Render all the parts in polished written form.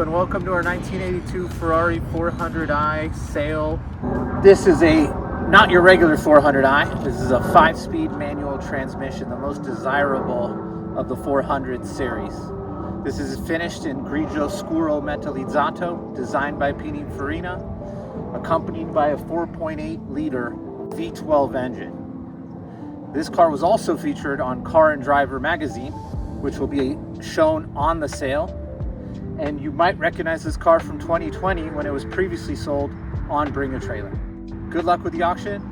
Hello and welcome to our 1982 Ferrari 400i sale. This is not your regular 400i. This is a 5-speed manual transmission, the most desirable of the 400 series. This is finished in Grigio Scuro Metallizzato, designed by Pininfarina, accompanied by a 4.8 liter V12 engine. This car was also featured on Car and Driver magazine, which will be shown on the sale. And you might recognize this car from 2020 when it was previously sold on Bring a Trailer. Good luck with the auction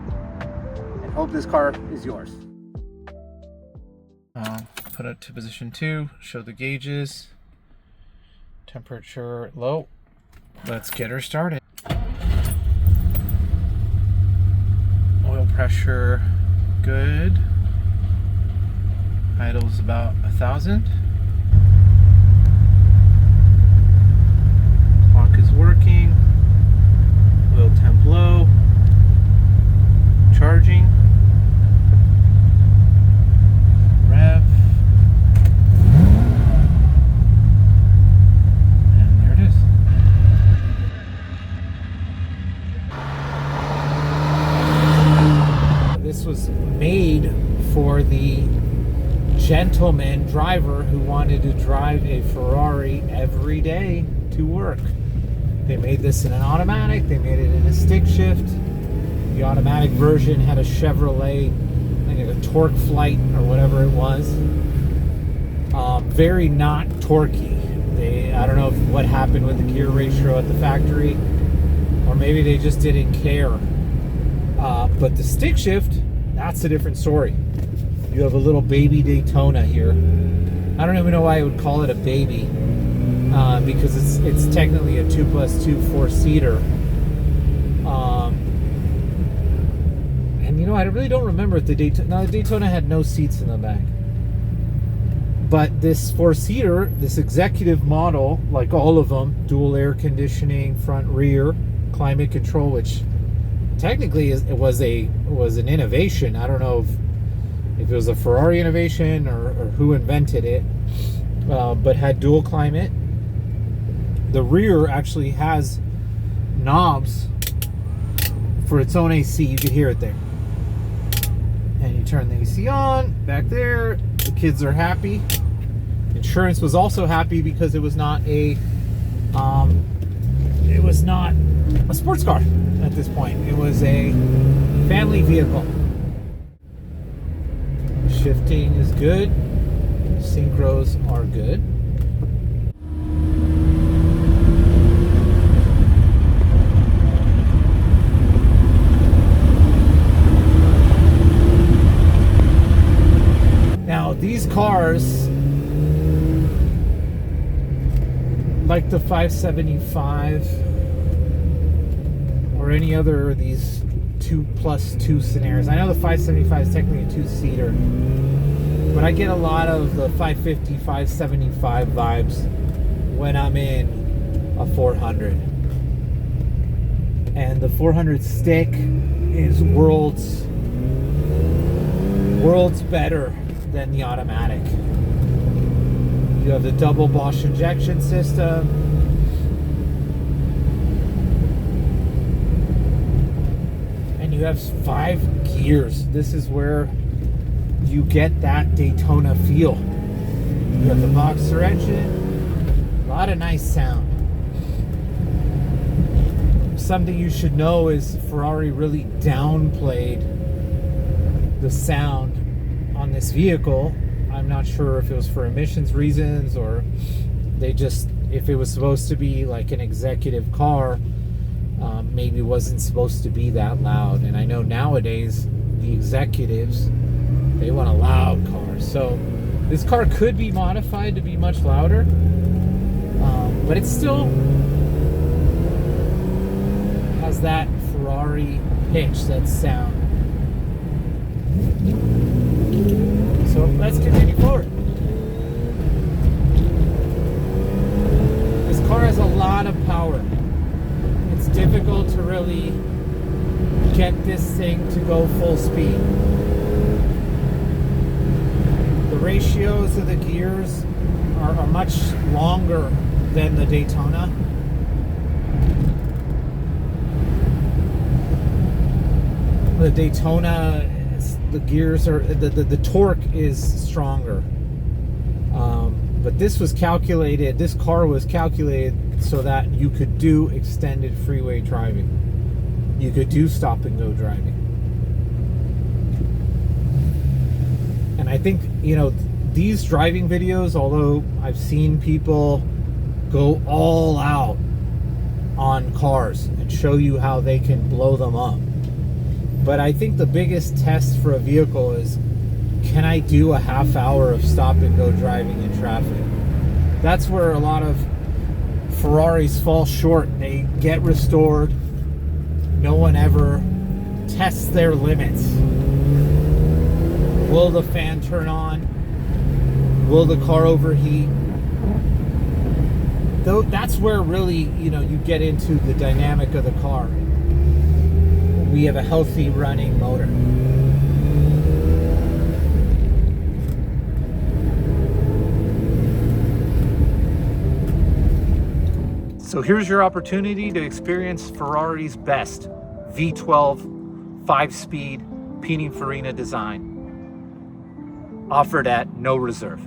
and hope this car is yours. Put it to position 2, show the gauges, temperature low. Let's get her started. Oil pressure good. Idle's about 1,000. Working, oil temp low, charging, rev, and there it is. This was made for the gentleman driver who wanted to drive a Ferrari every day to work. They made this in an automatic, they made it in a stick shift. The automatic version had a Chevrolet, I think a torque flight or whatever it was. Very not torquey. I don't know what happened with the gear ratio at the factory, or maybe they just didn't care. But the stick shift, that's a different story. You have a little baby Daytona here. I don't even know why I would call it a baby. Because it's technically a 2+2 4-seater, and you know, I really don't remember if the Daytona had no seats in the back. But this 4-seater, this executive model, like all of them, dual air conditioning, front rear, climate control, which technically was an innovation. I don't know if it was a Ferrari innovation or who invented it, but had dual climate. The rear actually has knobs for its own AC. You can hear it there. And you turn the AC on, back there. The kids are happy. Insurance was also happy because it was not a sports car at this point. It was a family vehicle. Shifting is good. Synchros are good. These cars, like the 575 or any other of these 2+2 scenarios. I know the 575 is technically a 2-seater, but I get a lot of the 550, 575 vibes when I'm in a 400. And the 400 stick is worlds better than the automatic. You have the double Bosch injection system. And you have 5 gears. This is where you get that Daytona feel. You have the boxer engine. A lot of nice sound. Something you should know is Ferrari really downplayed the sound on this vehicle. I'm not sure if it was for emissions reasons or they just, if it was supposed to be like an executive car, maybe wasn't supposed to be that loud. And I know nowadays the executives, they want a loud car. So this car could be modified to be much louder, but it still has that Ferrari pitch, that sound. So let's continue forward. This car has a lot of power. It's difficult to really get this thing to go full speed. The ratios of the gears are much longer than the Daytona. The Daytona, the gears are, the torque is stronger. But this was calculated, this car was calculated so that you could do extended freeway driving. You could do stop and go driving. And I think, you know, these driving videos, although I've seen people go all out on cars and show you how they can blow them up, but I think the biggest test for a vehicle is, can I do a half hour of stop and go driving in traffic? That's where a lot of Ferraris fall short. They get restored. No one ever tests their limits. Will the fan turn on? Will the car overheat? Though that's where really, you know, you get into the dynamic of the car. We have a healthy running motor. So here's your opportunity to experience Ferrari's best V12 5-speed Pininfarina design, offered at no reserve.